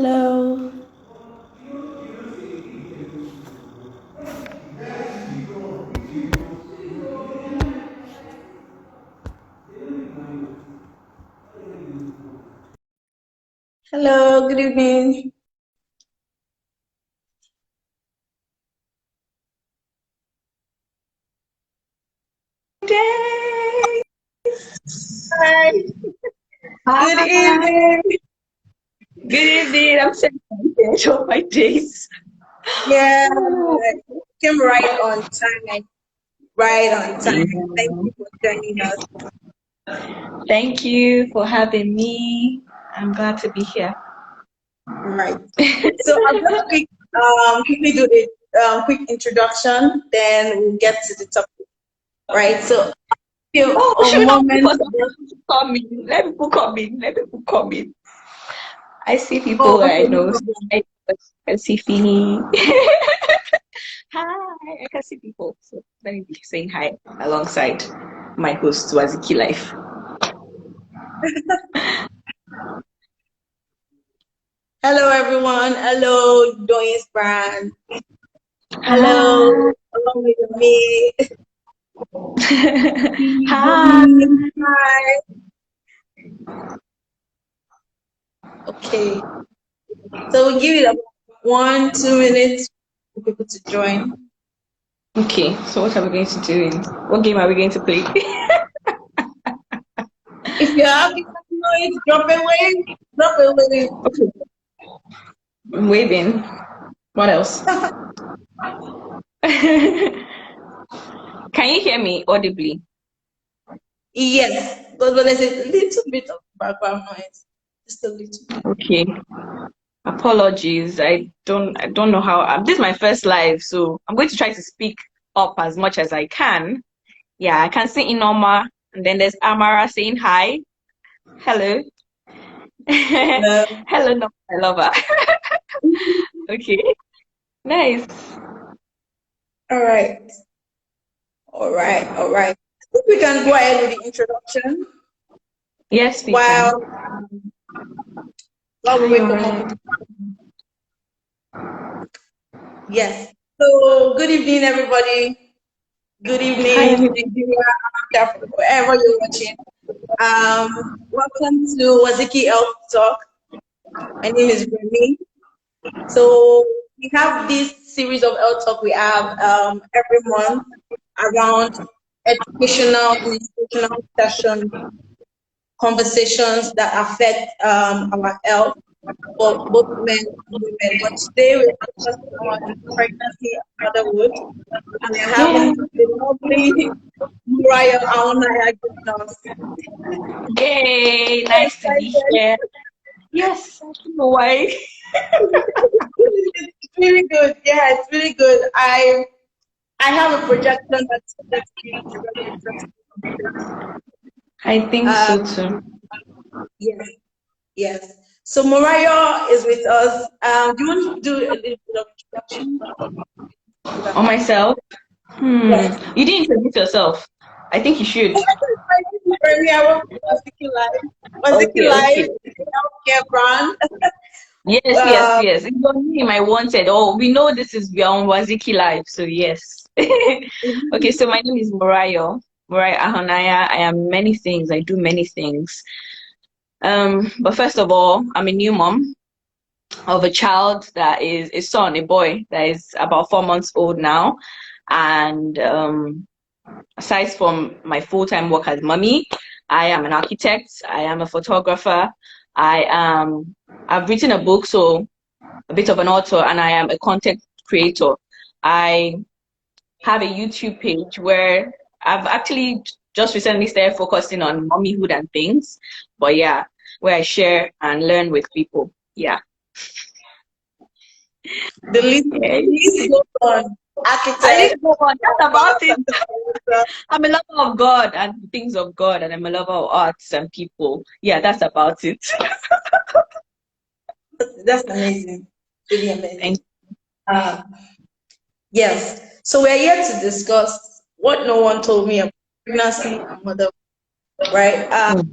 Hello. Hello, good evening. Day. Hi. Good evening. Good evening. I'm so excited for my days. Yeah, came right on time. Right on time. Thank Yeah. you for joining us. Thank you for having me. I'm glad to be here. Right. So I'll just quickly do the quick introduction, then we'll get to the topic. Right. So Oh, a should we not wait moment for some ago. people to come in? Let people come in. Let people come in. I see people Oh, I okay, no know. problem. I see Fini. Hi. I can see people. So let me be saying hi alongside my host, Waziki Life. Hello, everyone. Hello, Doyin's brand. Hello, Hi. along with me. Hi. Hi. Okay. So we'll give it about 1, 2 minutes for people to join. Okay, so what are we going to do? What game are we going to play? If you have the noise, drop away. Drop away. Okay, I'm waving. What else? Can you hear me audibly? Yes, but there's a little bit of background noise. Just a little bit. Okay. Apologies. I don't know how. This is my first live, so I'm going to try to speak up as much as I can. Yeah, I can see Inoma, and then there's Amara saying hi. Hello. Hello, no, my lover. Okay. Nice. All right. All right. All right. I think we can go ahead with the introduction Yes, we can. while we Hi, wait for more alright. people. Yes. So good evening, everybody. Good Hi, evening, everybody. Nigeria, Africa, wherever you're watching. Welcome to Waziki Health Talk. My name is Remi. So we have this series of health talk we have every month around educational and inspirational sessions, conversations that affect our health for both men and women. But today we're focusing on pregnancy and motherhood. And we're Yeah. having the lovely Morayo A join us. Yay. So Nice to be excited. here. Yes. I don't know why. It's really good. Yeah, it's really good. I have a projection that's going to be really interesting. I think so Um, too. yes, yes. So Morayo is with us. Do you want to do a little bit of introduction? On myself. Yes. You didn't introduce yourself. I think you should. Oh, my name is Remi. I work with Waziki Life. Waziki Okay, Life okay. is a healthcare brand. Yes, yes, Um, yes. It's your name I wanted. Oh, we know this is beyond Waziki Life, so yes. Okay, so my name is Morayo. Morayo Ahonaya. I am many things. I do many things. But first of all, I'm a new mom of a child that is a son, a boy that is about 4 months old now. And aside from my full-time work as mommy, I am an architect, I am a photographer, I've written a book, so a bit of an author, and I am a content creator. I have a YouTube page where I've actually just recently started focusing on mommyhood and things. But yeah, where I share and learn with people. Yeah. the list goes on. At least Architect, go on. That's about it. photographer. I'm a lover of God and things of God, and I'm a lover of arts and people. Yeah, that's about it. That's amazing. Really amazing. Thank Uh, yes. So we're here to discuss what no one told me about pregnancy and motherhood, right? you.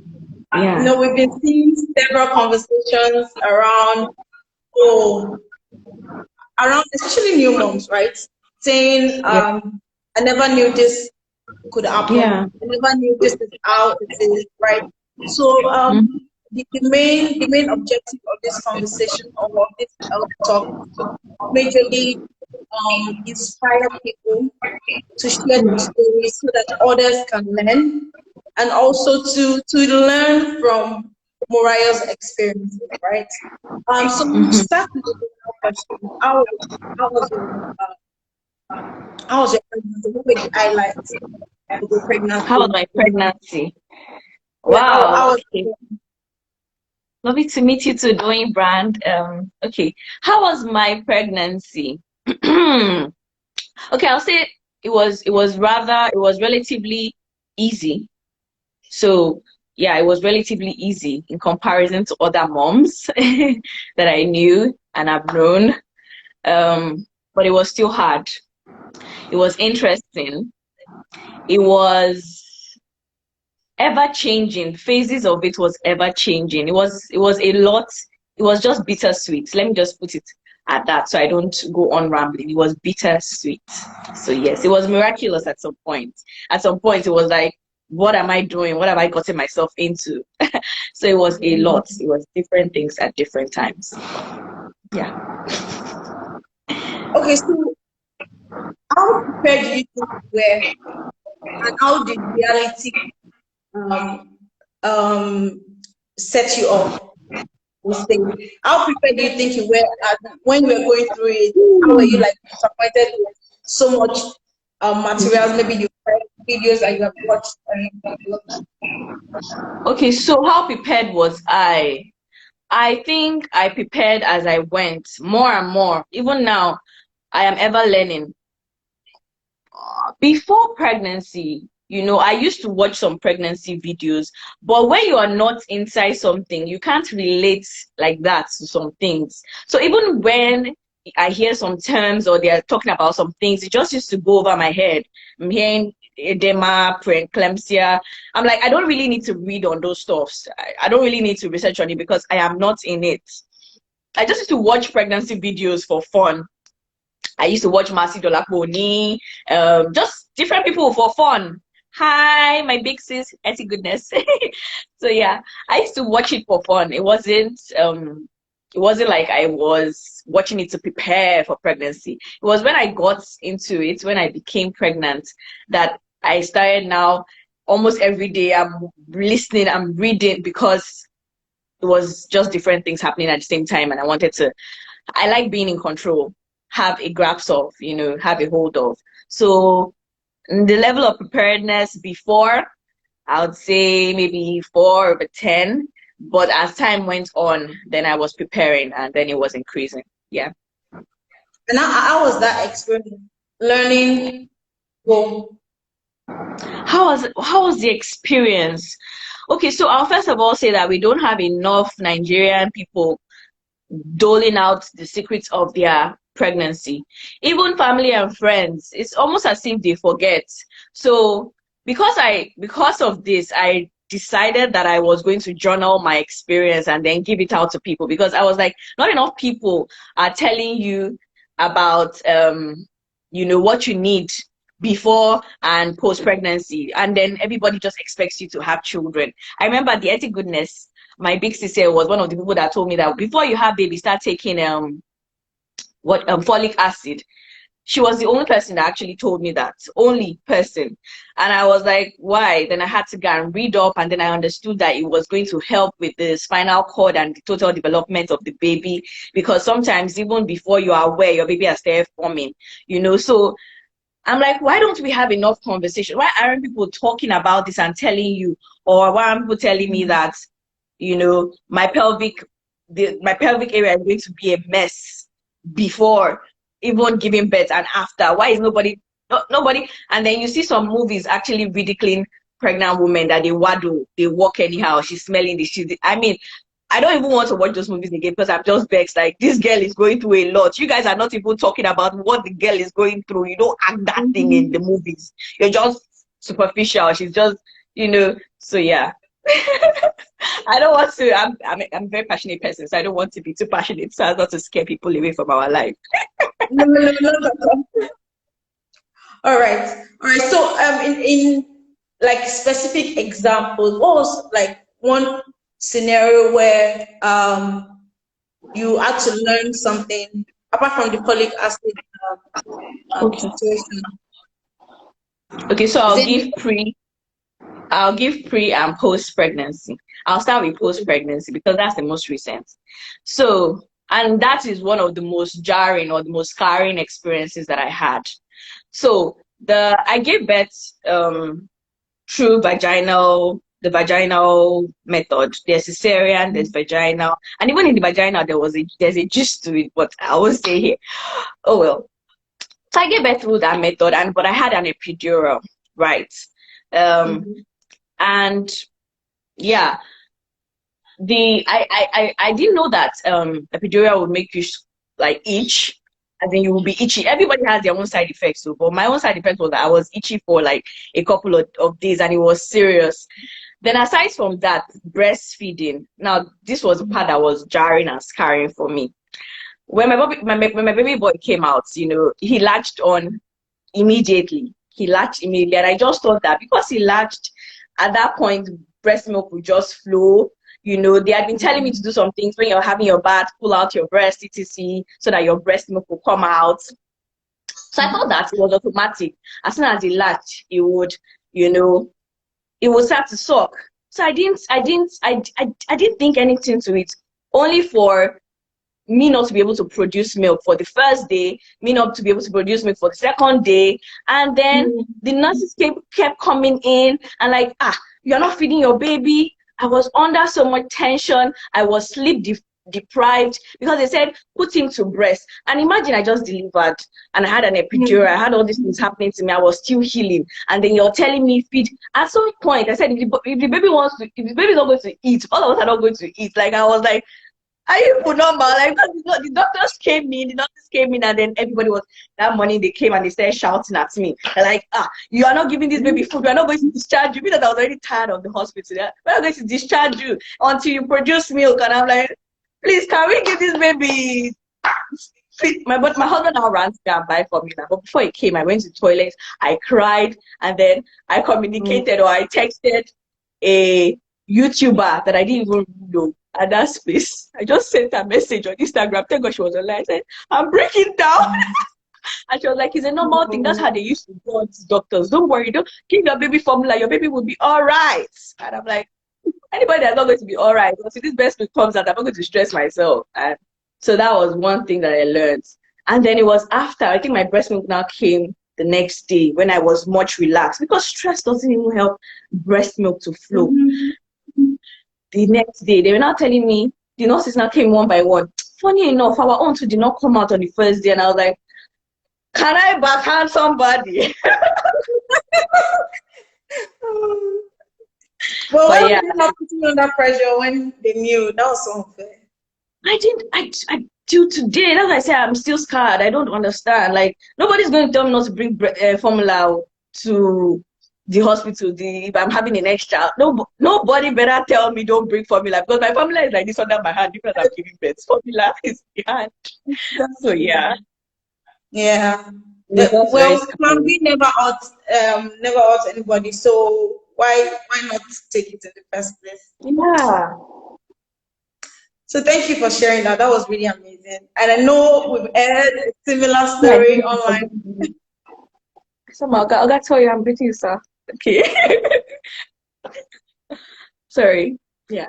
Yeah. We've been seeing several conversations around So around, especially new moms, right? Saying, Yeah. I never knew this could happen. Yeah. I never knew this is how it is, right? So Mhm. the main objective of this conversation or of this talk is to majorly inspire people to share their stories so that others can learn, and also to learn from Morayo's experiences, right? So we'll Mhm. start with the general question. How was your how was your pregnancy? What were the highlights of your How was pregnancy? my pregnancy? Yeah, how Wow. was Okay. Lovely to meet you too, doing brand. Okay. How was my pregnancy? Okay, I'll say it was relatively easy. So yeah, it was relatively easy in comparison to other moms that I knew and I've known. But it was still hard. It was interesting. It was ever changing. Phases of it was ever changing. It was a lot. It was just bittersweet. Let me just put it at that so I don't go on rambling. It was bittersweet. So yes, it was miraculous at some point. At some point it was like, what am I doing? What have I gotten myself into? So it was a lot. It was different things at different times. Yeah. okay? So how prepared do you think you were, and how did reality um um set you off? We'll say, how prepared do you think you were when you were going through it? How were you like disappointed with so much materials? Maybe you read videos that you have watched and all of that. Okay, so how prepared was I? I think I prepared as I went more and more. Even now, I am ever learning. Before pregnancy, I used to watch some pregnancy videos, but when you are not inside something, you can't relate like that to some things. So even when I hear some terms or they are talking about some things, it just used to go over my head. I'm hearing edema, preeclampsia. I'm like, I don't really need to read on those stuffs. I don't really need to research on it because I am not in it. I just used to watch pregnancy videos for fun. I used to watch Marcy Dolaponi, just different people for fun. Hi, my big sis, Etty Goodness. So yeah, I used to watch it for fun. It wasn't like I was watching it to prepare for pregnancy. It was when I got into it, when I became pregnant, that I started now almost every day. I'm listening, I'm reading because it was just different things happening at the same time, and I like being in control, have a grasp of, have a hold of. So the level of preparedness before, I would say maybe 4/10. But as time went on, then I was preparing and then it was increasing. Yeah. And how was that experience? Learning, go. How was the experience? Okay, so I'll first of all say that we don't have enough Nigerian people doling out the secrets of their pregnancy. Even family and friends, it's almost as if they forget. So because of this, I decided that I was going to journal my experience and then give it out to people because I was like, not enough people are telling you about what you need before and post pregnancy, and then everybody just expects you to have children. I remember the ethic goodness, my big sister was one of the people that told me that before you have baby, start taking folic acid. She was the only person that actually told me that, only person. And I was like, why? Then I had to go and read up, and then I understood that it was going to help with the spinal cord and the total development of the baby, because sometimes even before you are aware, your baby has started forming. So I'm like, why don't we have enough conversation? Why aren't people talking about this and telling you? Or why aren't people telling me that, my pelvic area is going to be a mess before even giving birth and after? Why is nobody? And then you see some movies actually ridiculing pregnant women that they waddle, they walk anyhow, she's smelling this, I mean, I don't even want to watch those movies again because I'm just vexed. Like, this girl is going through a lot. You guys are not even talking about what the girl is going through. You don't act that thing in the movies. You're just superficial. She's just. So yeah. I don't want to. I'm a very passionate person, so I don't want to be too passionate, so as not to scare people away from our life. No, no, no, no, no. All right. All right. So, in like specific examples, what was like one scenario where you had to learn something apart from the folic acid Okay. situation? Okay. So Is I'll it? give pre and post pregnancy. I'll start with post pregnancy because that's the most recent. So, and that is one of the most jarring or the most scarring experiences that I had. So I gave birth through the vaginal method. There's cesarean, there's vaginal, and even in the vaginal there's a gist to it, but I won't say here. Oh well. So I gave birth through that method, but I had an epidural, right? Um, Mhm. and yeah, I didn't know that epidural would make you like itch. I think you will be itchy. Everybody has their own side effects, so but my own side effect was that I was itchy for like a couple of days, and it was serious. Then aside from that, breastfeeding. Now this was the part that was jarring and scarring for me. When my baby boy came out, he latched on immediately. He latched immediately, and I just thought that because he latched at that point, breast milk would just flow. They had been telling me to do some things when you're having your bath, pull out your breast, etc., so that your breast milk will come out. So I thought that it was automatic. As soon as he latched, you know, it would start to suck. So I didn't think anything to it. Only for me not to be able to produce milk for the first day, me not to be able to produce milk for the second day. And then the nurses kept coming in and like, you're not feeding your baby. I was under so much tension. I was sleep deprived because they said, put him to breast. And imagine I just delivered and I had an epidural. I had all these things happening to me. I was still healing. And then you're telling me feed. At some point, I said, if the baby is not going to eat, all of us are not going to eat. Like, I was like, are you normal? Like, the doctors came in, and then everybody was, that morning they came and they started shouting at me. They're like, you are not giving this baby food. We are not going to discharge you. Because I was already tired of the hospital. We're not going to discharge you until you produce milk. And I'm like, please, can we give this baby? But my husband now ran to go and buy formula. But before he came, I went to the toilet, I cried, and then I communicated or I texted a YouTuber that I didn't even know at that space. I just sent a message on Instagram. Thank God she was online. I said, I'm breaking down. And she was like, it's a normal thing. That's how they used to do it, doctors. Don't worry. Don't give your baby formula. Your baby will be all right. And I'm like, anybody that's not going to be all right, until this breast milk comes out, I'm not going to stress myself. And so that was one thing that I learned. And then it was after, I think my breast milk now came the next day when I was much relaxed because stress doesn't even help breast milk to flow. The next day, they were now telling me, the nurses now came one by one. Funny enough, our own too did not come out on the first day. And I was like, can I backhand somebody? Well, why But would yeah, they not put you under pressure when they knew? That was so unfair. I till today, that's why I say I'm still scared. I don't understand. Like, nobody's going to tell me not to bring formula to the hospital. If I'm having an next child, nobody better tell me don't bring formula because my formula is like this under my hand because I'm giving birth. Formula is behind. So yeah. Yeah. It's just very Well, scary. family never hurt anybody. So why not take it in the first place? Yeah. So thank you for sharing that. That was really amazing. And I know we've heard a similar My story online. so I got to tell you I'm pretty sir. Okay. Sorry. Yeah.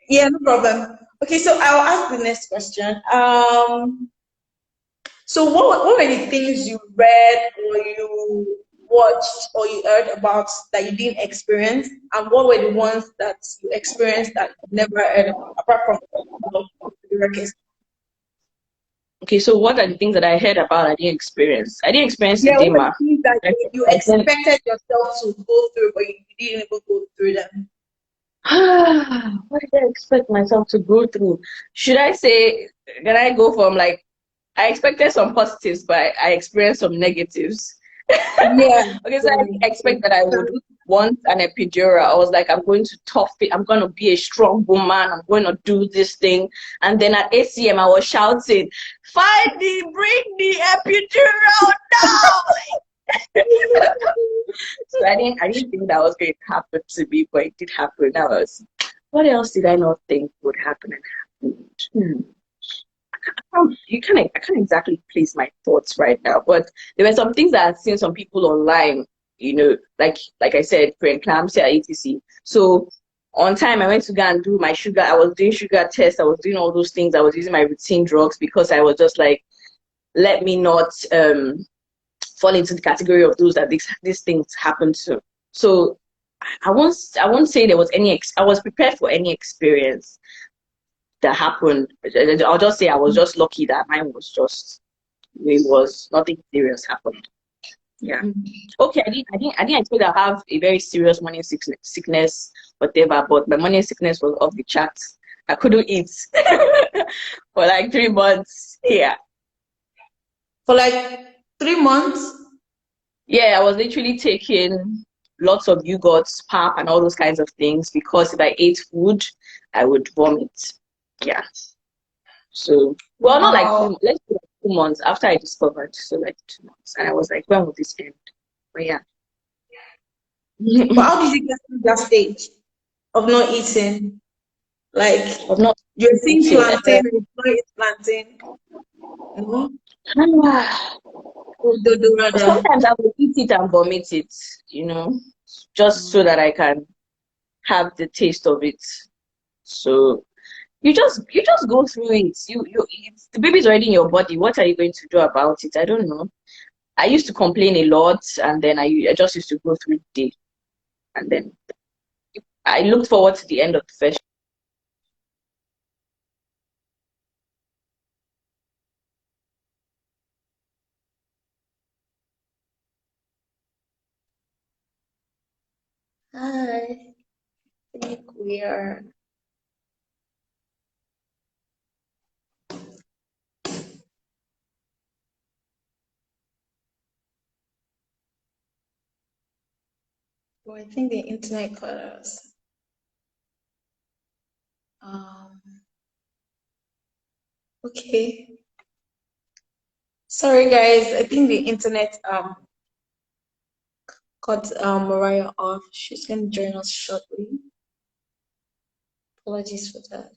Yeah, no problem. Okay, so I'll ask the next question. So what were the things you read or you watched or you heard about that you didn't experience, and what were the ones that you experienced that you never heard about, apart from the records? Okay, so what are the things that I heard about I didn't experience? I didn't experience Yeah, what are edema. the things that you I didn't. expected yourself to go through, but you didn't even go through them? What did I expect myself to go through? Should I say, can I go from like, I expected some positives, but I experienced some negatives. Yeah. Okay, so I didn't expect that I would want an epidural. I was like, I'm going to tough it. I'm going to be a strong woman. I'm going to do this thing. And then at ACM, I was shouting, finally, bring the epidural now. So I didn't think that was going to happen to me, but it did happen. What else did I not think would happen and happened? I can't exactly place my thoughts right now, but there were some things that I've seen some people online, like I said, preeclampsia, etc. So on time, I went to go and do my sugar. I was doing sugar tests. I was doing all those things. I was using my routine drugs because I was just like, let me not fall into the category of those that these things happen to. So I won't say there was any. I was prepared for any experience that happened. I'll just say I was just lucky that mine was just, it was nothing serious happened. Yeah. Okay, I didn't expect to have a very serious morning sickness, whatever, but my morning sickness was off the charts. I couldn't eat for like 3 months. Yeah. For like 3 months? Yeah, I was literally taking lots of yogurts, pap, and all those kinds of things because if I ate food, I would vomit. Yeah. So, well, not like let's say like 2 months after I discovered. So like 2 months, and I was like, when will this end? But yeah. But how did you get to that stage of not eating? Like, Of not you're seeing eating. plantain, you not eat plantain. No? Sometimes I will eat it and vomit it, just so that I can have the taste of it. So you just go through it. The baby's already in your body. What are you going to do about it? I don't know. I used to complain a lot, and then I just used to go through the day, and then I looked forward to the end of the first. Hi. I think we are. Oh, I think the internet cut us. Okay. Sorry, guys. I think the internet cut Morayo off. She's going to join us shortly. Apologies for that.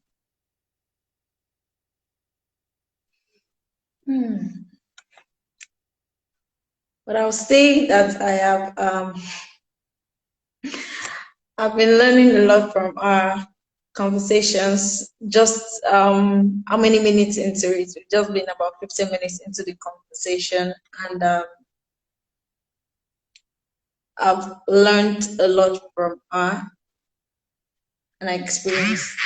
But I'll say that I've been learning a lot from our conversations. Just how many minutes into it? We've just been about 15 minutes into the conversation, and I've learned a lot from her, and I experienced.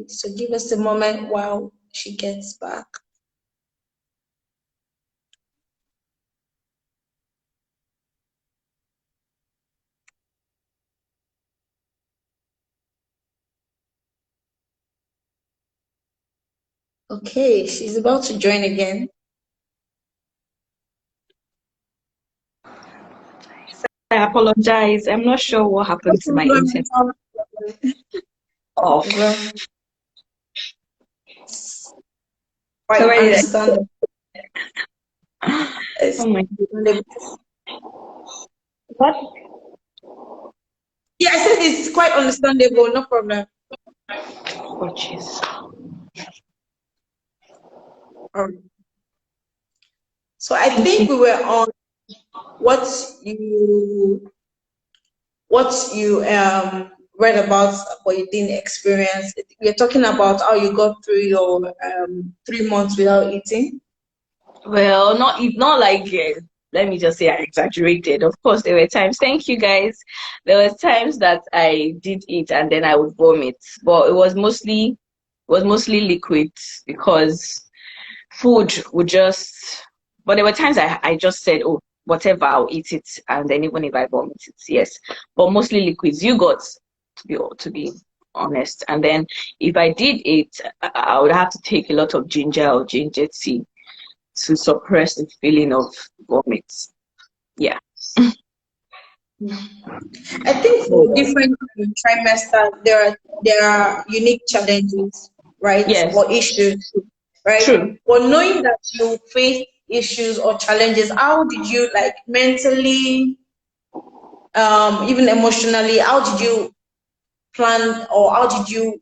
So give us a moment while she gets back. Okay, she's about to join again. I apologize. I'm not sure what happened to my internet. Off. Quite understandable. Oh my goodness. What? Yeah, I said it's quite understandable, no problem. Oh, jeez. So I think we were on what you read about but you didn't experience. You're talking about how you got through your 3 months without eating. Well, not like let me just say I exaggerated. Of course, there were times. Thank you, guys. There were times that I did eat and then I would vomit, but it was mostly liquid because food would just. But there were times I just said, oh, whatever, I'll eat it, and then even if I vomit it, yes. But mostly liquids. You got to be honest. And then if I did eat, I would have to take a lot of ginger or ginger tea to suppress the feeling of vomit. Yeah. I think for different trimesters, there are unique challenges, right, Yes, or issues, right? true. But knowing that you face issues or challenges, how did you like mentally, even emotionally, how did you plan or how did you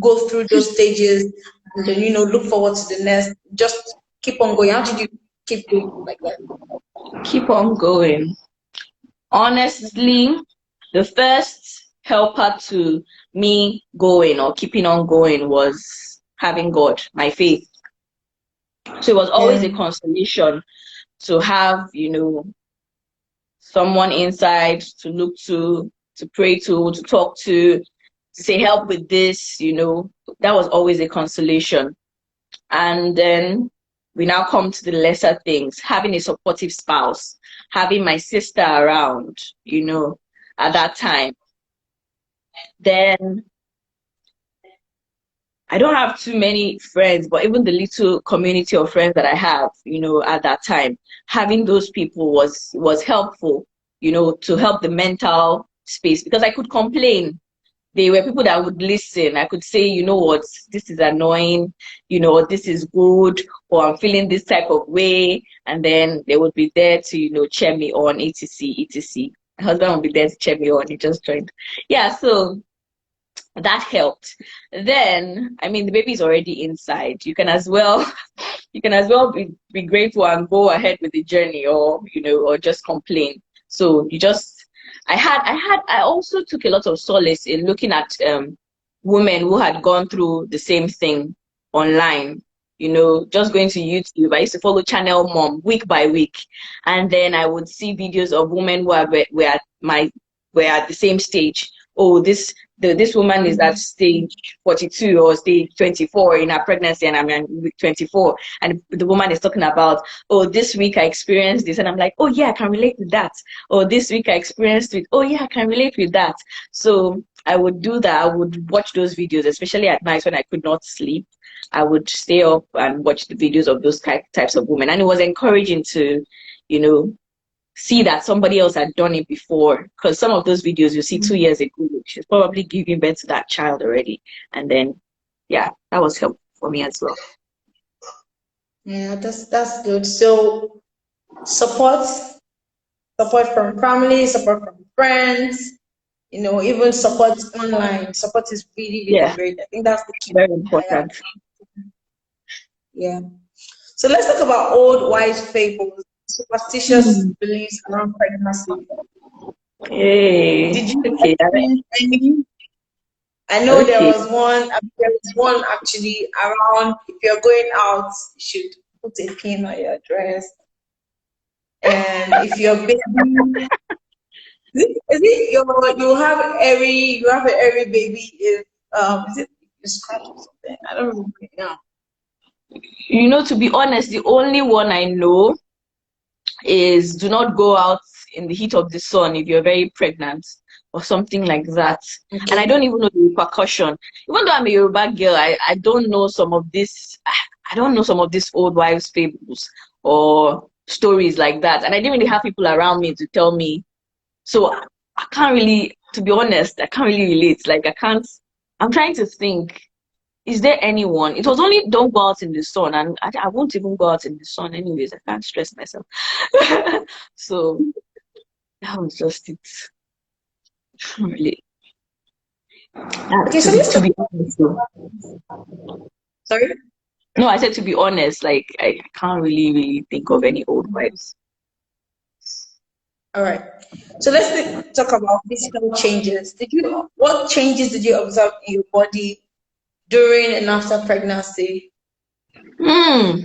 go through those stages and then look forward to the next? Just keep on going. How did you keep going like that? Keep on going. Honestly, the first helper to me going or keeping on going was having God, my faith. So it was always a Yeah. consolation to have, someone inside to look to pray to talk to say, help with this, that was always a consolation. And then we now come to the lesser things, having a supportive spouse, having my sister around, at that time. Then I don't have too many friends, but even the little community of friends that I have, at that time, having those people was helpful, to help the mental space because I could complain. They were people that would listen. I could say, you know what, this is annoying, this is good, or I'm feeling this type of way. And then they would be there to, cheer me on, etc., etc. My husband would be there to cheer me on. He just joined. Yeah, so that helped. Then, I mean, the baby is already inside. You can as well, you can as well be grateful and go ahead with the journey, or or just complain. So you just I also took a lot of solace in looking at women who had gone through the same thing online. Just going to YouTube. I used to follow Channel Mom week by week, and then I would see videos of women who were at the same stage. Oh, this woman is at stage 42 or stage 24 in her pregnancy, and I'm in week 24, and the woman is talking about, oh, this week I experienced this, and I'm like, oh yeah, I can relate with that. Or this week I experienced it, oh yeah, I can relate with that. So I would do that. I would watch those videos, especially at night when I could not sleep. I would stay up and watch the videos of those types of women, and it was encouraging to, you know, see that somebody else had done it before. Because some of those videos you see 2 years ago, she's probably giving birth to that child already. And then, yeah, that was helpful for me as well. Yeah, that's good. So support, support from family, support from friends, even support online. Support is really, really Yeah, great. I think that's the key. very I have. important. Yeah. So let's talk about old wise fables, superstitious Hmm. beliefs around pregnancy. Hey, Did you okay, experience any? I know there okay. was one. There was one actually around. If you're going out, you should put a pin on your dress. And if your baby, is it you have an airy baby if is it you scratch or something? I don't remember now. To be honest, the only one I know is do not go out in the heat of the sun if you're very pregnant or something like that. And I Okay. don't even know the repercussion. Even though I'm a Yoruba girl, I don't know some of this. I don't know some of these old wives' fables or stories like that. And I didn't really have people around me to tell me. So I can't really, to be honest, I can't really relate. Like I can't. I'm trying to think. Is there anyone? It was only don't go out in the sun, and I won't even go out in the sun anyways. I can't stress myself. So that was just it. Really. Okay, so To be let's to talk. be honest, though. Sorry. No, I said to be honest. Like I can't really think of any old wives. All right. So talk about physical changes. What changes did you observe in your body during and after pregnancy? Hmm.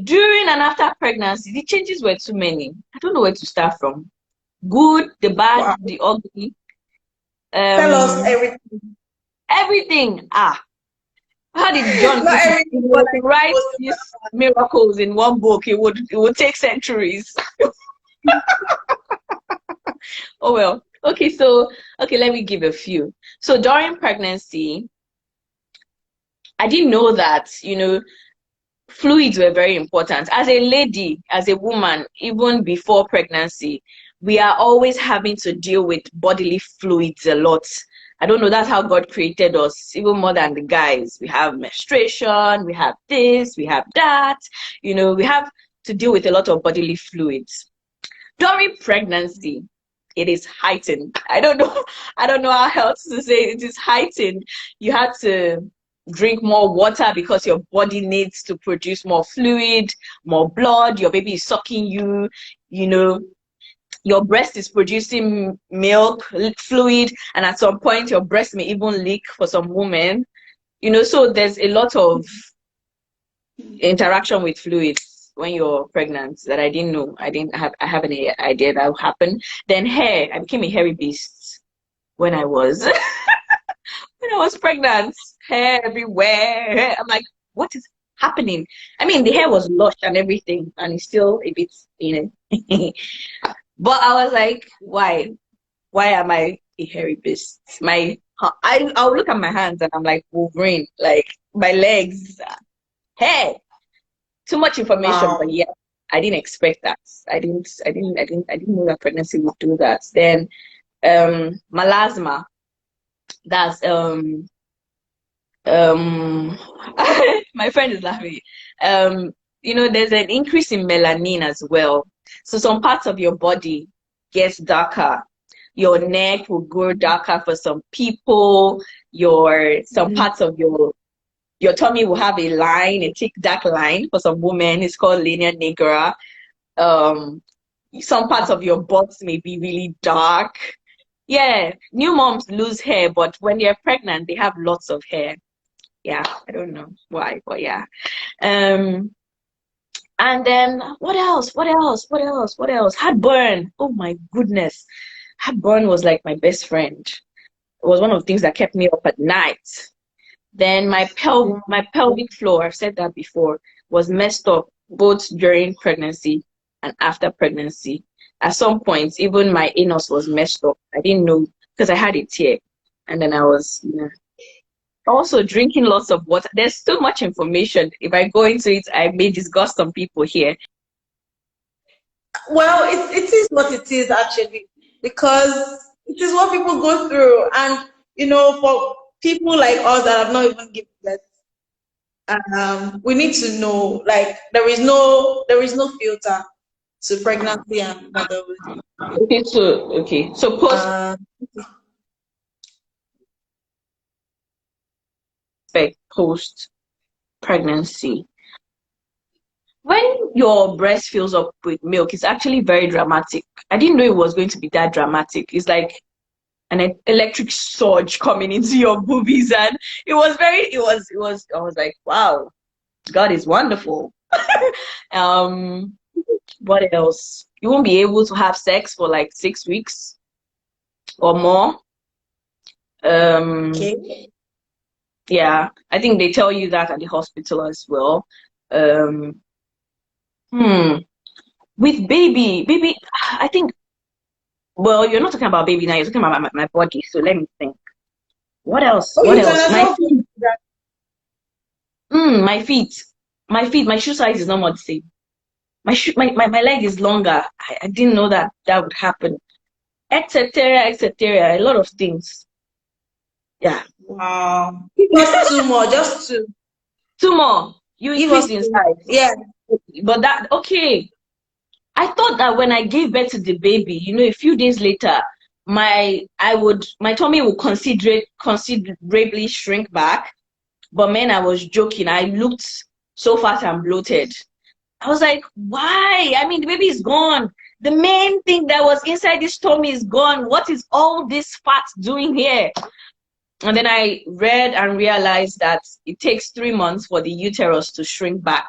During and after pregnancy, the changes were too many. I don't know where to start from. Good, the bad, Wow. the ugly. Tell us Um, everything. everything. How did John Not put it? everything, If he but were to like write most these miracles in one book, it would take centuries. Oh well. Okay, so let me give a few. So during pregnancy, I didn't know that, fluids were very important. As a lady, as a woman, even before pregnancy, we are always having to deal with bodily fluids a lot. I don't know, that's how God created us, even more than the guys. We have menstruation, we have this, we have that. You know, we have to deal with a lot of bodily fluids. During pregnancy, it is heightened. I don't know, I don't know how else to say it. It is heightened. You have to drink more water because your body needs to produce more fluid, more blood. Your baby is sucking you, you know, your breast is producing milk, fluid, and at some point your breast may even leak for some women. You know, so there's a lot of interaction with fluids when you're pregnant that I didn't know. I have any idea that would happen. Then hair, I became a hairy beast when I was when I was pregnant. Hair everywhere. I'm like, what is happening? I mean, the hair was lush and everything, and it's still a bit, you know. But I was like, why? Why am I a hairy beast? I'll look at my hands and I'm like Wolverine, like my legs, hair. Too much information, Wow. but yeah, I didn't expect that. I didn't know that pregnancy would do that. Then melasma, that's um my friend is laughing. You know, there's an increase in melanin as well. So some parts of your body gets darker. Your neck will grow darker for some people. Some Mhm. parts of your tummy will have a line, a thick dark line for some women. It's called linea nigra. Um, some parts of your butt may be really dark. Yeah, new moms lose hair, but when they're pregnant, they have lots of hair. Yeah, I don't know why, but yeah. Um, and then what else? What else? What else? What else? Heartburn. Oh my goodness. Heartburn was like my best friend. It was one of the things that kept me up at night. Then my pelvic floor, I've said that before, was messed up both during pregnancy and after pregnancy. At some point, even my anus was messed up. I didn't know because I had a tear. And then I was, you know, also drinking lots of water. There's so much information. If I go into it, I may disgust some people here. Well, it is what it is actually, because it is what people go through. And, for people like us that have not even given birth, we need to know, like, there is no filter to pregnancy and motherhood. Okay, so Uh, post pregnancy. When your breast fills up with milk, it's actually very dramatic. I didn't know it was going to be that dramatic. It's like an electric surge coming into your boobies, and I was like, wow, God is wonderful. um what else? You won't be able to have sex for like 6 weeks or more. um okay. yeah, I think they tell you that at the hospital as well. um hmm with baby, I think, well, you're not talking about baby now, you're talking about my body, so let me think. What else? Oh, What you can else? as My well feel feet. that. My feet. My shoe size is not more the same. My leg is longer. I didn't know that that would happen. Etc. Etc. A lot of things. Yeah. Wow. Give us two more, just two. Two more. You Give us increase in two. size. Yeah. But that, okay. I thought that when I gave birth to the baby, you know, a few days later, my tummy would considerably shrink back. But man, I was joking. I looked so fat and bloated. I was like, why? I mean, the baby is gone. The main thing that was inside this tummy is gone. What is all this fat doing here? And then I read and realized that it takes 3 months for the uterus to shrink back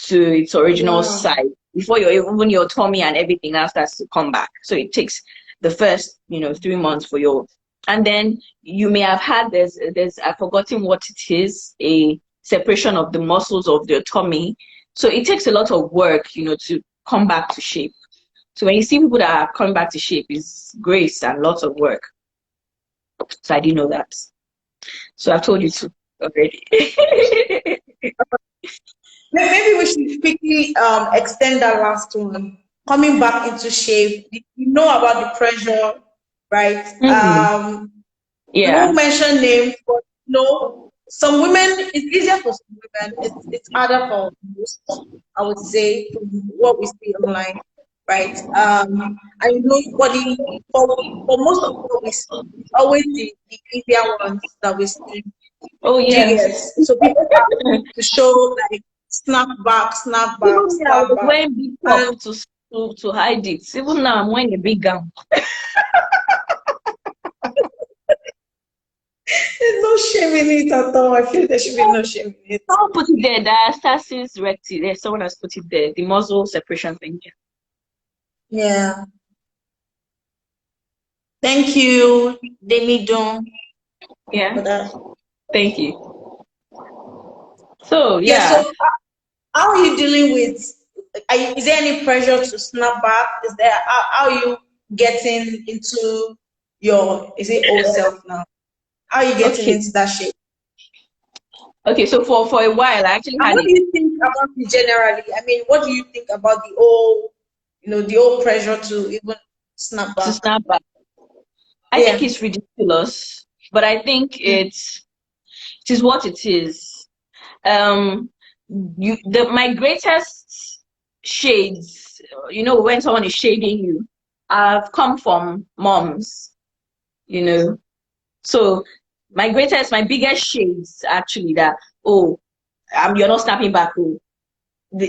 to its original Wow. size before even your tummy and everything now starts to come back. So it takes the first, 3 months for your, and then you may have had there's I've forgotten what it is, a separation of the muscles of your tummy. So it takes a lot of work, to come back to shape. So when you see people that are coming back to shape, it's grace and lots of work. So I didn't know that. So I've told you two already. Maybe we should quickly extend that last one. Coming back into shape, you know about the pressure, right? Mm, I yeah. won't mention names, but some women, it's easier for some women. It's harder for most, I would say, from what we see online, right? And for most of what we see, it's always the easier ones that we see. Oh, Do you yes. get? So people have to show like snap back, Even now, I snap was back. wearing big top And to hide it. Even now, I'm wearing a big gown. there's no shame in it at all. I feel there should be no shame in it. Someone put it there, diastasis recti. There's someone has put it there. The muzzle separation thing. Yeah. Thank you, Demidon, Yeah. for that. Thank you. So, Yeah, so yeah. how are you dealing with, is there any pressure to snap back? How are you getting into is it old self now? How are you getting Okay. into that shape? Okay. So for a while, I actually And had what it do you think about it generally? I mean, what do you think about the old pressure to even snap to back? snap back. I think Yeah. it's ridiculous, but I think Mm. it is what it is. Um, my greatest shades, when someone is shading you, have come from moms. You know, so my biggest shades actually that you're not snapping back. Oh,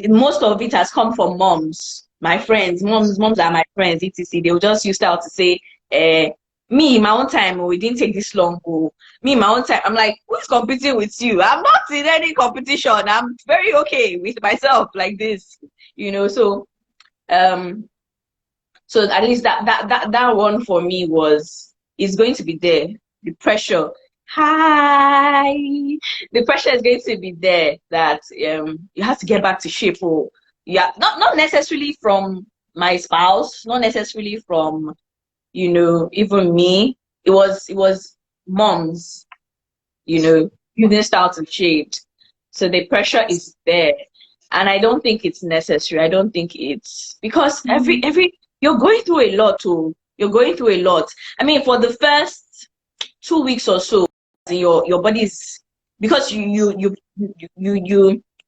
most of it has come from moms, my friends. Moms are my friends, etc. They'll just use that to say, me, my own time, oh, it didn't take this long. Oh, me, my own time. I'm like, who's competing with you? I'm not in any competition. I'm very okay with myself like this, Um, so at least that one for me is going to be there. The pressure, hi, the pressure is going to be there that you have to get back to shape. Or yeah, not necessarily from my spouse, not necessarily from even me. It was moms, using style to shape. So the pressure is there. And I don't think it's necessary. I don't think it's because every you're going through a lot too. You're going through a lot. I mean, for the first 2 weeks or so, your body is because you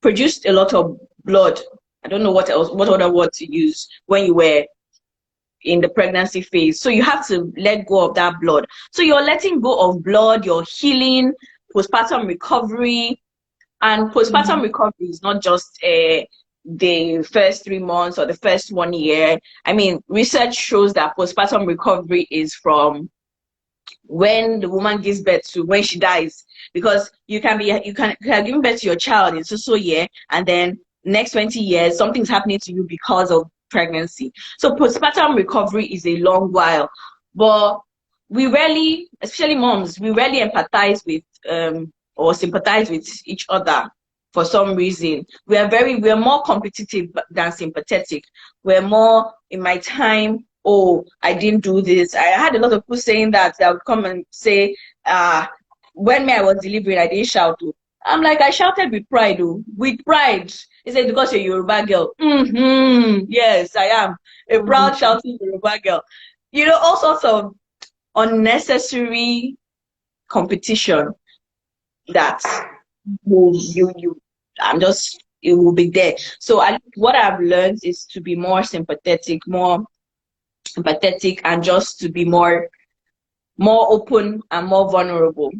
produced a lot of blood. I don't know what other word to use when you were in the pregnancy phase. So you have to let go of that blood. So you're letting go of blood, you're healing, postpartum recovery. And postpartum Mm. recovery is not just the first 3 months or the first 1 year. I mean, research shows that postpartum recovery is from when the woman gives birth to when she dies, because you can have given birth to your child in so year, and then next 20 years something's happening to you because of pregnancy. So postpartum recovery is a long while, but we rarely, especially moms, we rarely empathize with or sympathize with each other. For some reason we're more competitive than sympathetic. We're more, in my time, oh, I didn't do this. I had a lot of people saying that they would come and say, when I was delivering, I didn't shout. Oh. I'm like, I shouted with pride. Oh, with pride. He said, because you're a Yoruba girl. Yes, I am a proud shouting Yoruba girl. All sorts of unnecessary competition that it will be there. So what I've learned is to be more sympathetic, more empathetic, and just to be more open and more vulnerable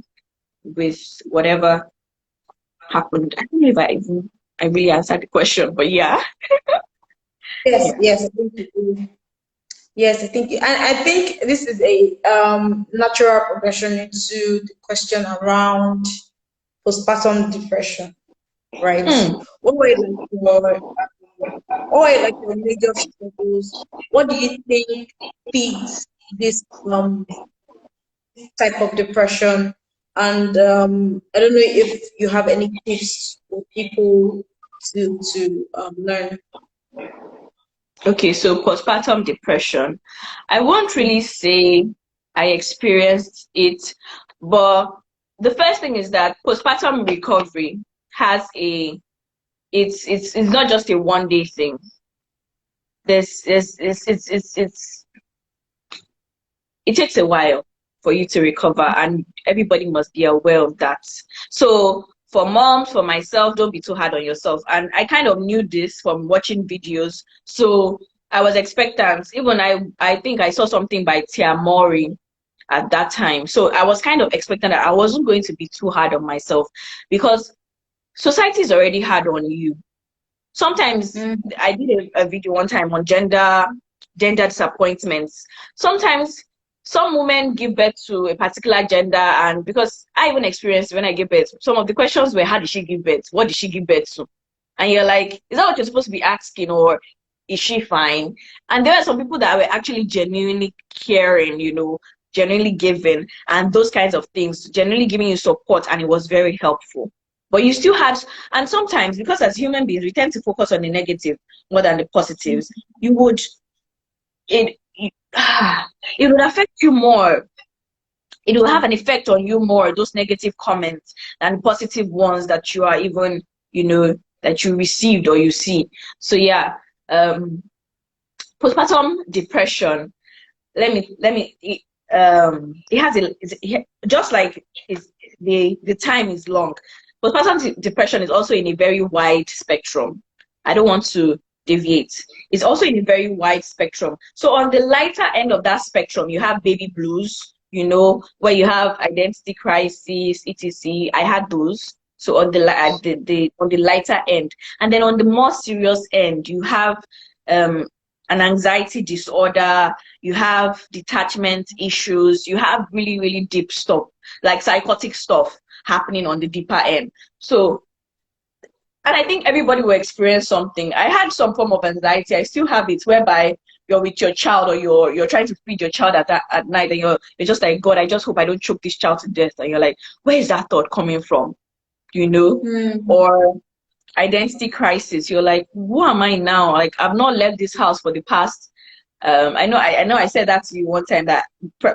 with whatever happened. I don't know if I really answered the question, but yeah. Yes, Yeah. yes, I think you do. Yes, and I think this is a natural progression into the question around postpartum depression, right? Hmm. What were like your major struggles? What do you think feeds this type of depression? And I don't know if you have any tips for people to learn. Okay, so postpartum depression. I won't really say I experienced it, but the first thing is that postpartum recovery has a it's not just a one day thing. It takes a while for you to recover, and everybody must be aware of that. So for moms, for myself, don't be too hard on yourself. And I kind of knew this from watching videos, so I was expectant. Even I think I saw something by Tia Mori at that time, so I was kind of expectant that I wasn't going to be too hard on myself, because society is already hard on you. Sometimes I did a video one time on gender disappointments. Sometimes some women give birth to a particular gender, and because I even experienced when I gave birth, some of the questions were, how did she give birth? What did she give birth to? And you're like, is that what you're supposed to be asking, or is she fine? And there are some people that were actually genuinely caring, genuinely giving, and those kinds of things, genuinely giving you support, and it was very helpful. But you still have, and sometimes, because as human beings, we tend to focus on the negative more than the positives, it would affect you more. It will have an effect on you more, those negative comments, than positive ones that you are even, that you received or you see. So yeah, postpartum depression. It has just like the time is long. Postpartum depression is also in a very wide spectrum. I don't want to deviate. It's also in a very wide spectrum. So on the lighter end of that spectrum, you have baby blues, where you have identity crisis, etc. I had those. So on the lighter end, and then on the more serious end, you have an anxiety disorder, you have detachment issues, you have really, really deep stuff, like psychotic stuff happening on the deeper end. So, and I think everybody will experience something. I had some form of anxiety. I still have it, whereby you're with your child, or you're trying to feed your child at night, and you're just like, God, I just hope I don't choke this child to death. And you're like, where is that thought coming from? Or identity crisis. You're like, who am I now? Like, I've not left this house for the past. I know I said that to you one time, that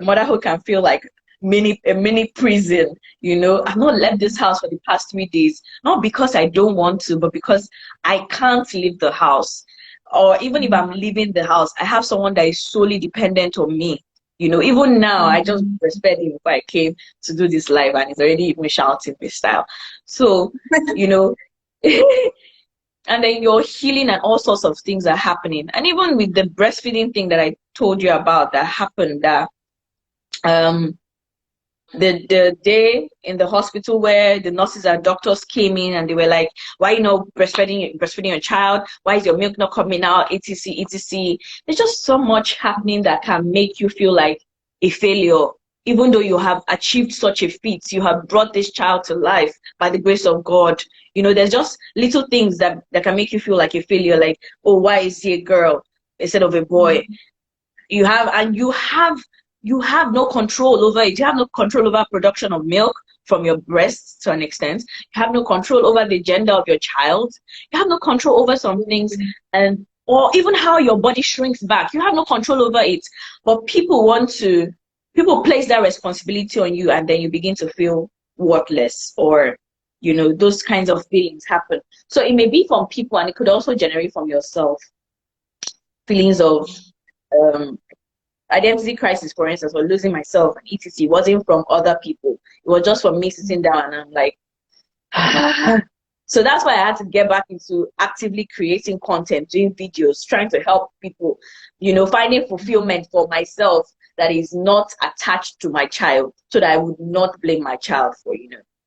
motherhood can feel like a mini prison. I've not left this house for the past 3 days, not because I don't want to, but because I can't leave the house. Or even if I'm leaving the house, I have someone that is solely dependent on me. Even now, I just breastfed him before I came to do this live, and he's already even shouting this style. So, and then you're healing, and all sorts of things are happening. And even with the breastfeeding thing that I told you about that happened, that the day in the hospital where the nurses and doctors came in, and they were like, why breastfeeding your child? Why is your milk not coming out? Etc. etc. There's just so much happening that can make you feel like a failure, even though you have achieved such a feat. You have brought this child to life by the grace of God. There's just little things that can make you feel like a failure, like, oh, why is he a girl instead of a boy? You have no control over it. You have no control over production of milk from your breasts, to an extent. You have no control over the gender of your child. You have no control over some things, or even how your body shrinks back. You have no control over it. But people place that responsibility on you, and then you begin to feel worthless, or those kinds of feelings happen. So it may be from people, and it could also generate from yourself. Feelings of identity crisis, for instance, or losing myself, and etc. wasn't from other people. It was just from me sitting down, and I'm like, So that's why I had to get back into actively creating content, doing videos, trying to help people, finding fulfillment for myself that is not attached to my child, so that I would not blame my child for,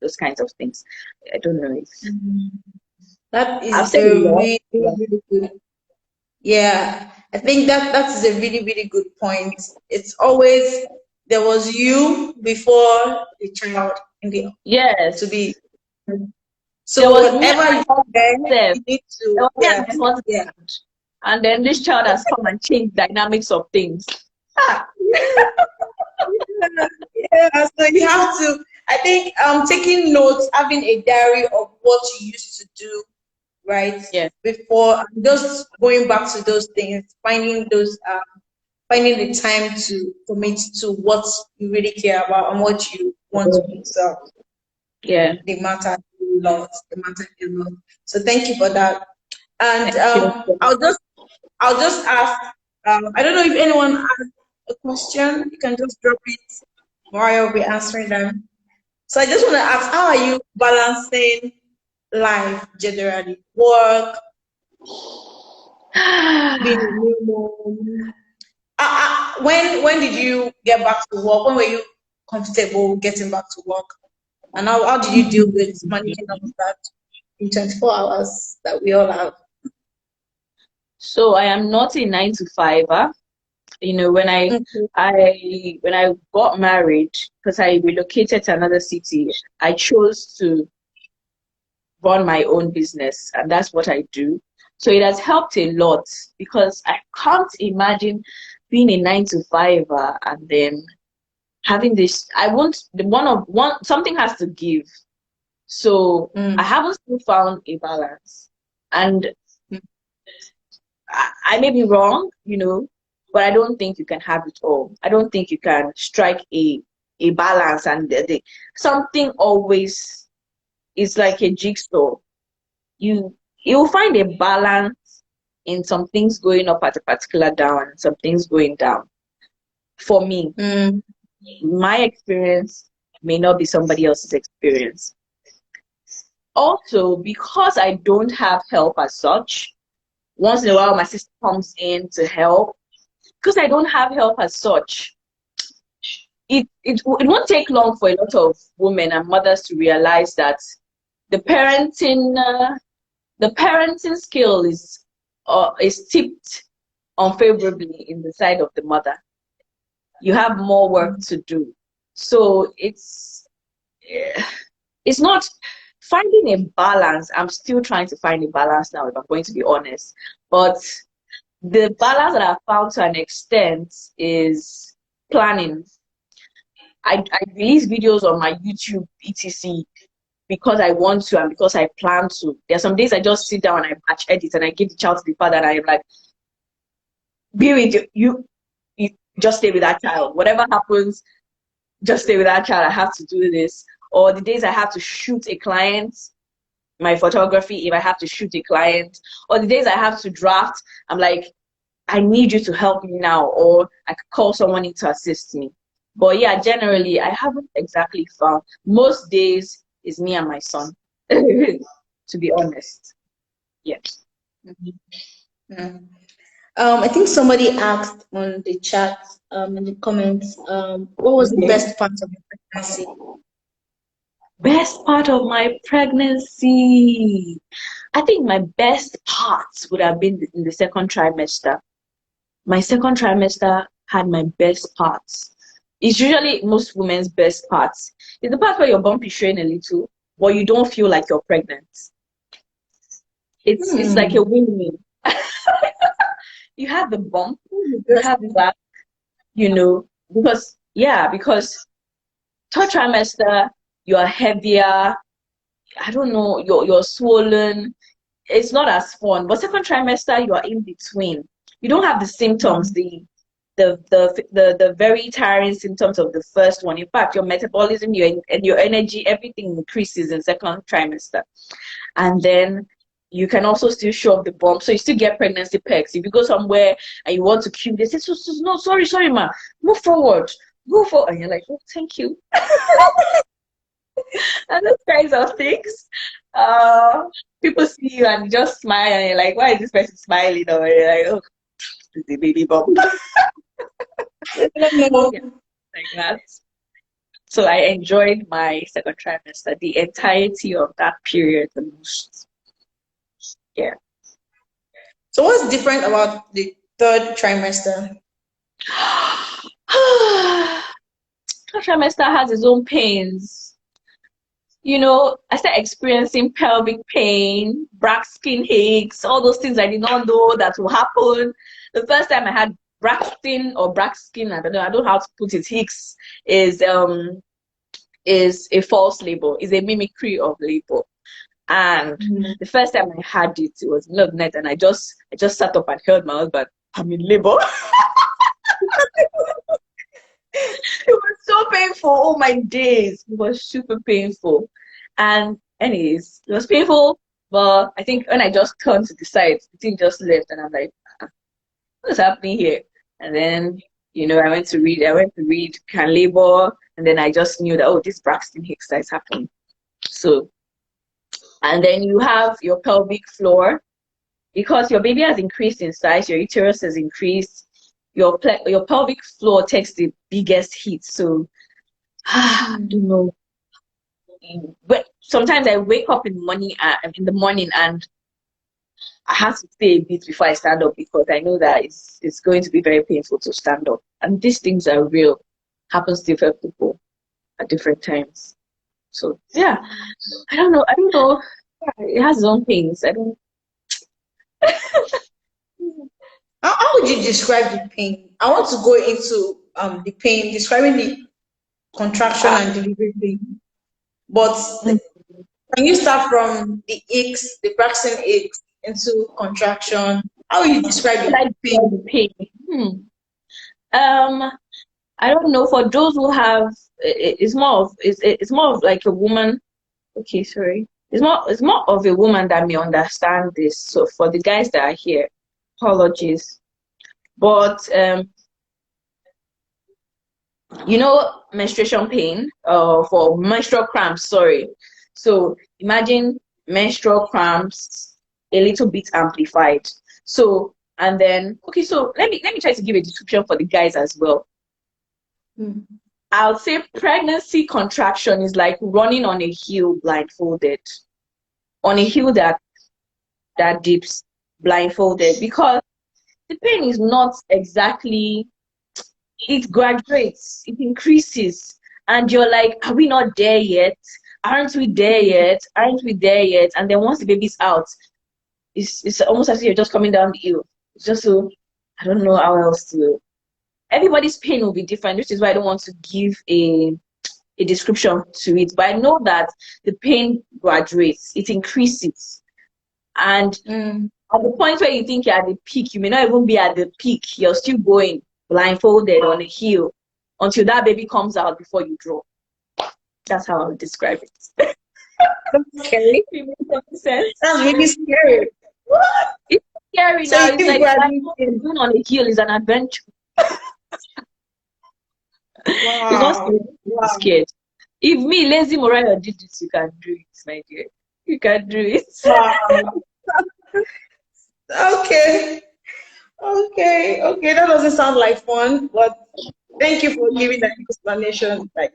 those kinds of things. I don't know if that is a really, really good. Yeah, I think that is a really, really good point. It's always, there was you before the child in the yes to be. So whatever you need to, yeah. And then this child has come and changed dynamics of things. Yeah, so you have to, I think, taking notes, having a diary of what you used to do, right? Yeah. Before, just going back to those things, finding the time to commit to what you really care about and what you want to yourself. Yeah. They matter. lot. It matters a lot. So thank you for that. And Thank you. I'll just ask. I don't know if anyone has a question. You can just drop it. Morayo will be answering them. So I just want to ask, how are you balancing life generally? Work, being a new mom. When did you get back to work? When were you comfortable getting back to work? And how did you deal with managing all of that in 24 hours that we all have? So I am not a 9 to 5er. You know, when I Okay. when I got married, because I relocated to another city, I chose to run my own business, and that's what I do. So it has helped a lot because I can't imagine being a 9 to 5er and then having this. I want the one something has to give. So I Mm. haven't still found a balance, and Mm. I may be wrong, you know, but I don't think you can have it all. I don't think you can strike a balance, and something always is like a jigsaw. You will find a balance in some things going up at a particular down and some things going down. For me, Mm. my experience may not be somebody else's experience. Also, because I don't have help as such, once in a while my sister comes in to help. Because I don't have help as such, it won't take long for a lot of women and mothers to realize that the parenting the parenting skill is tipped unfavorably in the side of the mother. You have more work to do. So it's not finding a balance. I'm still trying to find a balance now, if I'm going to be honest. But the balance that I've found to an extent is planning. I release videos on my YouTube, etc., because I want to and because I plan to. There are some days I just sit down and I batch edit and I give the child to the father and I'm like, be with you just stay with that child. Whatever happens, just stay with that child. I have to do this. Or the days I have to shoot a client, my photography, if I have to shoot a client, or the days I have to draft, I'm like, I need you to help me now, or I could call someone in to assist me. But yeah, generally, I haven't exactly found. Most days is me and my son, to be honest. Yeah. Mm. I think somebody asked on the chat, in the comments, what was the Okay. best part of your pregnancy? Best part of my pregnancy. I think my best part would have been in the second trimester. My second trimester had my best parts. It's usually most women's best parts. It's the part where your bump is showing a little, but you don't feel like you're pregnant. It's like a Hmm. win-win. You have the bump, you have Interesting. that, you know, because third trimester, you are heavier. I don't know, you're swollen. It's not as fun. But second trimester, you are in between. You don't have the symptoms, Mm. the very tiring symptoms of the first one. In fact, your metabolism, your energy, everything increases in second trimester. And then you can also still show up the bump. So you still get pregnancy perks. If you go somewhere and you want to queue, they say, no, sorry, ma, move forward. Move forward. And you're like, oh, thank you. And those kinds of things. Uh, People see you and just smile and you're like, why is this person smiling? Or you're like, oh, it's the baby bump. I don't know. Yeah, like that. So I enjoyed my second trimester, the entirety of that period the most. Yeah. So what's different about the third trimester? Third trimester has its own pains. You know, I started experiencing pelvic pain, back skin aches, all those things I did not know that will happen. The first time I had Braxton or Braxton, I don't know how to put it. Hicks is a false label, is a mimicry of label. And Mm. the first time I had it, it was middle of the night, and I just sat up and held my husband. I'm in labor. It was so painful. All my days, it was super painful. And Anyways, it was painful, but I think when I just turned to the side, the thing just left, and I'm like, what's happening here? And then, I went to read can labor, and then I just knew that, oh, this Braxton Hicks is happening. So, and then you have your pelvic floor, because your baby has increased in size, your uterus has increased, your pelvic floor takes the biggest hit. So, I don't know. But sometimes I wake up in the morning and I have to stay a bit before I stand up, because I know that it's going to be very painful to stand up. And these things are real. Happens to different people at different times. So yeah, I don't know. It has its own things. I don't. How would you describe the pain? I want to go into the pain, describing the contraction and delivery pain. But can you start from the aches, the Braxton aches, into contraction? How would you describe the pain? The pain. I don't know. For those who have, it's more of like a woman. Okay, sorry. It's more of a woman that may understand this. So for the guys that are here, apologies. But menstruation pain, for menstrual cramps, sorry. So imagine menstrual cramps a little bit amplified. So, and then, okay, so let me try to give a description for the guys as well. I would say pregnancy contraction is like running on a hill blindfolded, on a hill that dips blindfolded, because the pain is not exactly, it graduates, it increases, and you're like, are we not there yet? Aren't we there yet? Aren't we there yet? And then once the baby's out, it's almost as if you're just coming down the hill. It's just so, I don't know how else to. Everybody's pain will be different, which is why I don't want to give a description to it. But I know that the pain graduates, it increases. And at the point where you think you're at the peak, you may not even be at the peak. You're still going blindfolded on a hill until that baby comes out before you drop. That's how I would describe it. That's scary. It makes sense. That's really scary. What? It's scary So now. you It's like graduating. going on a hill is an adventure. Wow. It's not scary. Wow. Scared. If me, lazy Morayo, did this, you can do it, my dear. You can do it. Wow. Okay. That doesn't sound like fun, but thank you for giving that explanation. Like,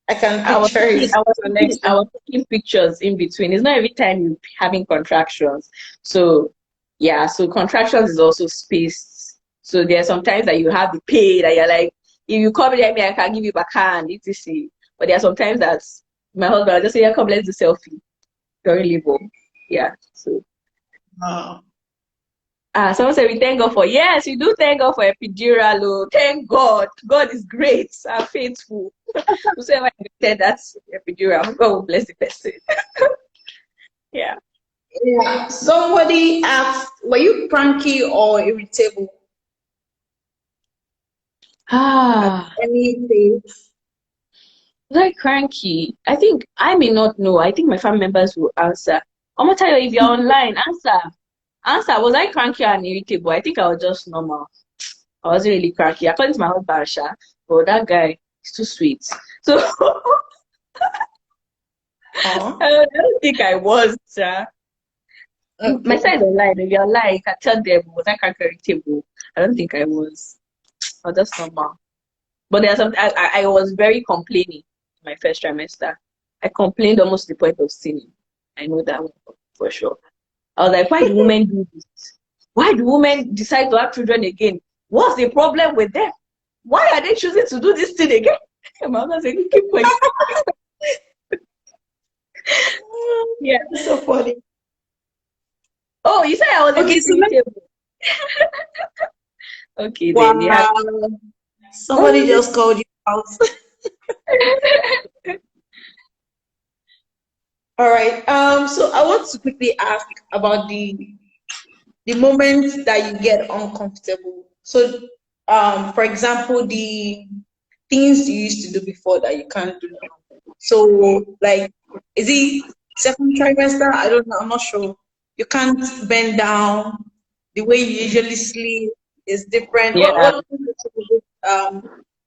I can picture it. I was taking pictures in between. It's not every time you're having contractions. So yeah, so contractions is also spaced. So there are some times that you have the pain that you're like, if you come at me, I can give you backhand, etc. But there are some times that my husband will just say, yeah, come, let's do selfie during labor. Yeah. So someone said we thank God for, yes, we do thank God for epidural. Oh, thank God. God is great and faithful. Whoever said that's epidural, God will bless the person. Yeah. Somebody asked, were you cranky or irritable? Any days? Was I cranky? I think I may not know. I think my family members will answer. I'm gonna tell you, if you're online, answer. Was I cranky and irritable? I think I was just normal. I wasn't really cranky. According to my husband, but that guy is too sweet. So I don't think I was, Sha. My side is online. If you're online, you can tell them, was I cranky or irritable? I don't think I was. I was just normal. But there's some. I was very complaining in my first trimester. I complained almost to the point of sinning. I know that one for sure. I was like, why do women do this? Why do women decide to have children again? What's the problem with them? Why are they choosing to do this thing again? My mother said, keep going. Yeah, so funny. Oh, you said I was okay, so irritable. Okay, wow. Then Somebody just called you out. All right. So I want to quickly ask about the moments that you get uncomfortable. So, for example, the things you used to do before that you can't do now. So, like, Is it second trimester? I don't know. I'm not sure. You can't bend down. The way you usually sleep is different. Yeah. What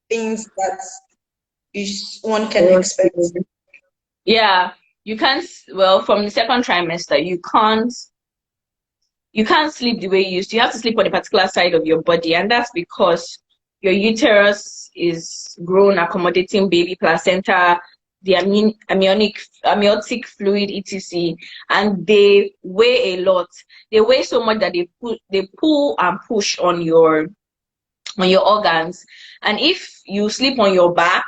things that one can expect? Okay. Yeah, you can't. Well, from the second trimester, you can't sleep the way you used to. You have to sleep on a particular side of your body, and that's because your uterus is grown, accommodating baby placenta, the amniotic fluid, etc. And they weigh a lot. They weigh so much that they pull and push on your organs. And if you sleep on your back,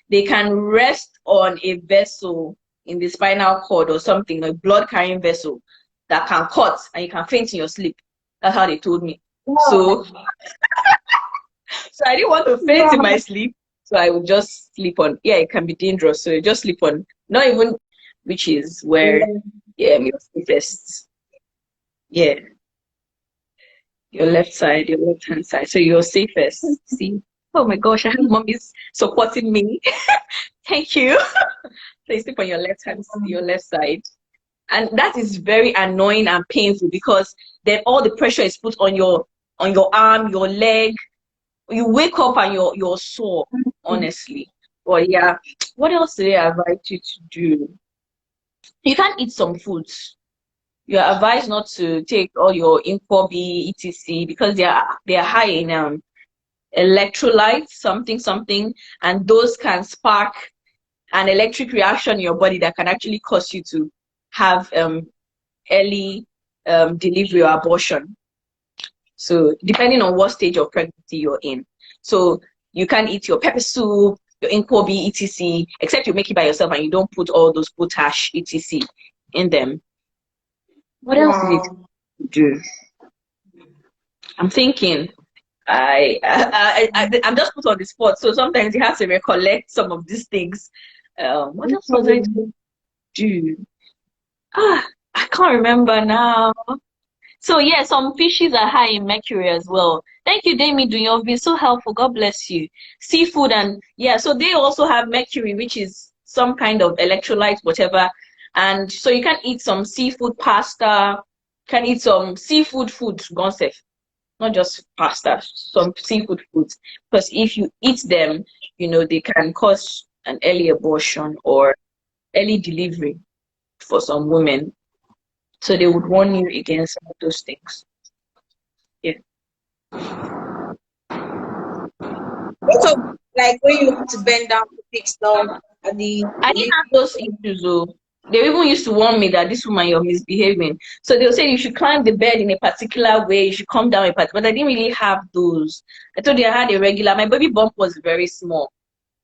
they can rest on a vessel in the spinal cord or something, a blood carrying vessel that can cut and you can faint in your sleep. That's how they told me. So, Wow. so I didn't want to faint in my sleep. So I would just sleep on. Yeah, it can be dangerous. So you just sleep on, not even, which is where, yeah, you're safest. Yeah, your left side, your left hand side. So you're safest. See? Oh my gosh, I have mommies supporting me. Thank you. So you sleep on your your left side. And that is very annoying and painful because then all the pressure is put on your arm, your leg. You wake up and you're sore, honestly. But yeah, what else do they advise you to do? You can eat some foods. You're advised not to take all your Incobi, etc. because they are high in electrolytes, something, and those can spark an electric reaction in your body that can actually cause you to have early delivery or abortion. So depending on what stage of pregnancy you're in. So you can eat your pepper soup, your inkobi, etc. Except you make it by yourself and you don't put all those potash, etc. in them. What else did it Wow. do? I'm thinking. I'm just put on the spot, so sometimes you have to recollect some of these things. What else was I to do? I can't remember now. So yeah, some fishes are high in mercury as well. Thank you, Demi. You've been so helpful. God bless you. Seafood and yeah, so they also have mercury, which is some kind of electrolyte, whatever. And so you can eat some seafood pasta, can eat some seafood food, Gonsef, not just pasta, some seafood foods. Because if you eat them, they can cause an early abortion or early delivery for some women. So they would warn you against some of those things. Yeah. Also, like when you have to bend down to pick stuff at the I didn't have those issues though. They even used to warn me that this woman, you're misbehaving. So they'll say you should climb the bed in a particular way, you should come down a particular, but I didn't really have those. I told you I had a regular, my baby bump was very small.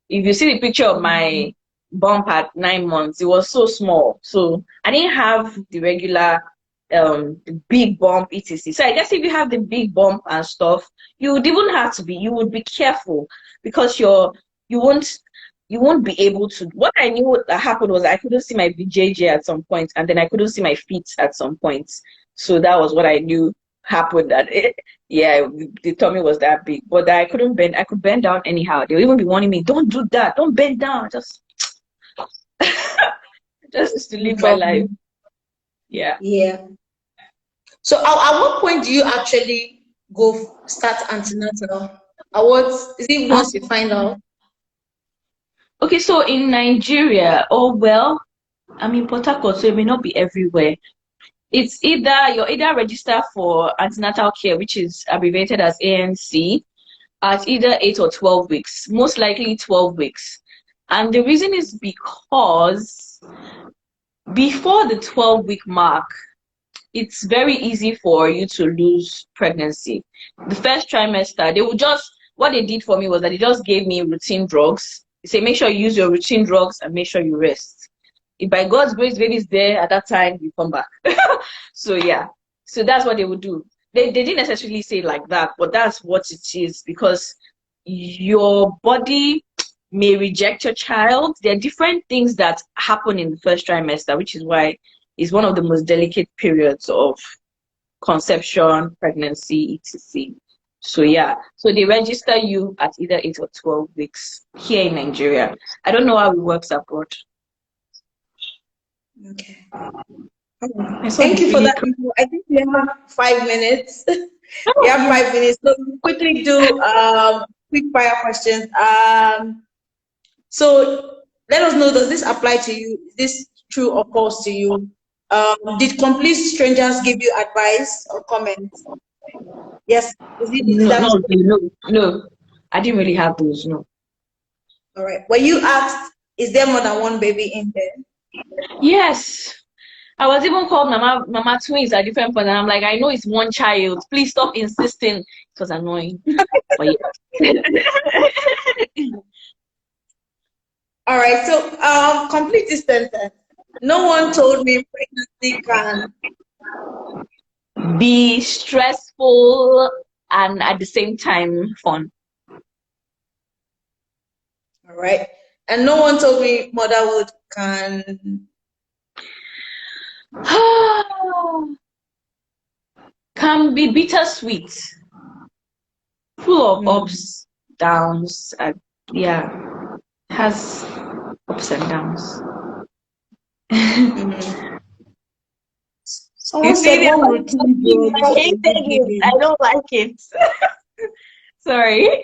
If you see the picture of my bump at 9 months, it was so small. So I didn't have the regular the big bump, etc. So I guess if you have the big bump and stuff, you would be careful because you won't you won't be able to. What I knew that happened was I couldn't see my BJJ at some point, and then I couldn't see my feet at some point. So that was what I knew happened. Yeah, the tummy was that big, but I couldn't bend. I could bend down anyhow. They'll even be warning me, "Don't do that. Don't bend down. Just to live my life." Yeah. Yeah. So at what point do you actually go start antenatal? At what is it once you find out? Okay, so in Nigeria, oh well, I'm in Port Harcourt, so it may not be everywhere. It's you're either registered for antenatal care, which is abbreviated as ANC, at either 8 or 12 weeks, most likely 12 weeks. And the reason is because before the 12-week mark, it's very easy for you to lose pregnancy. The first trimester, what they did for me was that they just gave me routine drugs. They say, make sure you use your routine drugs and make sure you rest. If by God's grace, baby's there at that time, you come back. So yeah, so that's what they would do. They didn't necessarily say like that, but that's what it is because your body may reject your child. There are different things that happen in the first trimester, which is why it's one of the most delicate periods of conception, pregnancy, etc. So yeah, so they register you at either 8 or 12 weeks here in Nigeria. I don't know how it works abroad. Okay. I saw Thank you you for really that info. I think we have 5 minutes. We have 5 minutes. So we'll quickly do quick fire questions. So let us know, does this apply to you? Is this true or false to you? Did complete strangers give you advice or comments? Yes. Is no, that no, true? no, no. I didn't really have those. No. All right. Were you asked, is there more than one baby in there? Yes. I was even called Mama twins at different points, and I'm like, I know it's one child. Please stop insisting. It was annoying. But yeah. All right. So complete this sentence. No one told me pregnancy can. Be stressful and at the same time fun. All right. And no one told me motherhood can. Can be bittersweet, full of Hmm. ups, downs. Yeah, has ups and downs. Hmm. You Someone see, said they're one like, routine job I for hated every it. I giving. don't like it. Sorry.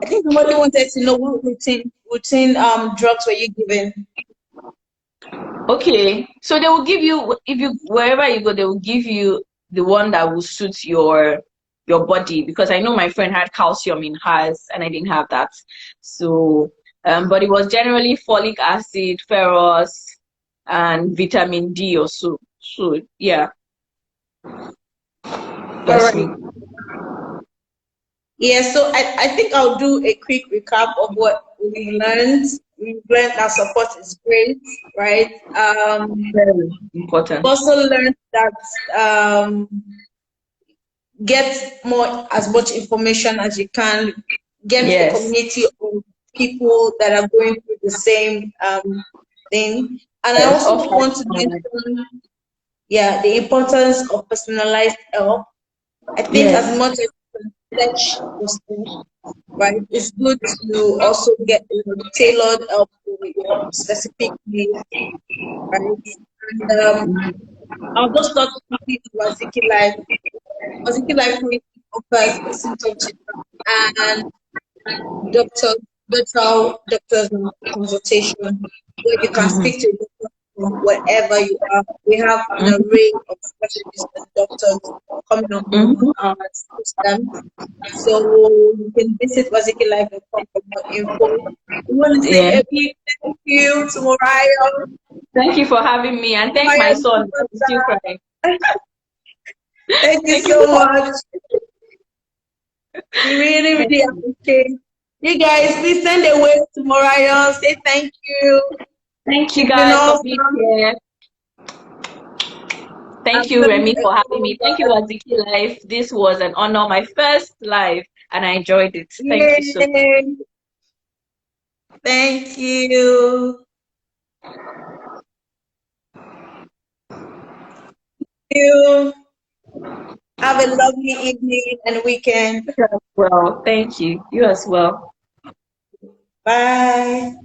I think somebody wanted to know what routine drugs were you given? Okay, so they will give you, if you wherever you go, they will give you the one that will suit your body, because I know my friend had calcium in hers and I didn't have that. So but it was generally folic acid, ferrous, and vitamin D or so. So yeah, All that's me. right. Yeah, so I think I'll do a quick recap of what we learned. We learned that support is great, right? Very important. Also learned that get more as much information as you can, get a Yes. community of people that are going through the same thing. And I Yes. also want to mention, yeah, the importance of personalized help. I think as Yes. much as you can search for stuff, right, it's good to also get tailored help for your specific needs, right? And I'll just start quickly with Waziki Life. Waziki Life offers a symptom checker and doctor doctor's consultation where you can Mhm. speak to a doctor from wherever you are. We have an Mhm. array of specialists and doctors coming on board Mhm. our system. So you can visit wasikilife.com for more info. We want to say Yeah. a big thank you to Morayo. Thank you for having me, and thank my Morayo, son. He's still crying. thank you Thank you so for much. We really, having really me. appreciate. You guys, please send a wave to Morayo. Say thank you. Thank you It's been guys for being awesome. here. Thank I've you, learned Remi, a for having whole me. Thank you, lot. Waziki Life. This was an honor, my first live, and I enjoyed it. Thank you so much. Yay! Thank you. You have a lovely evening and weekend. You as well. Thank you. You as well. Bye.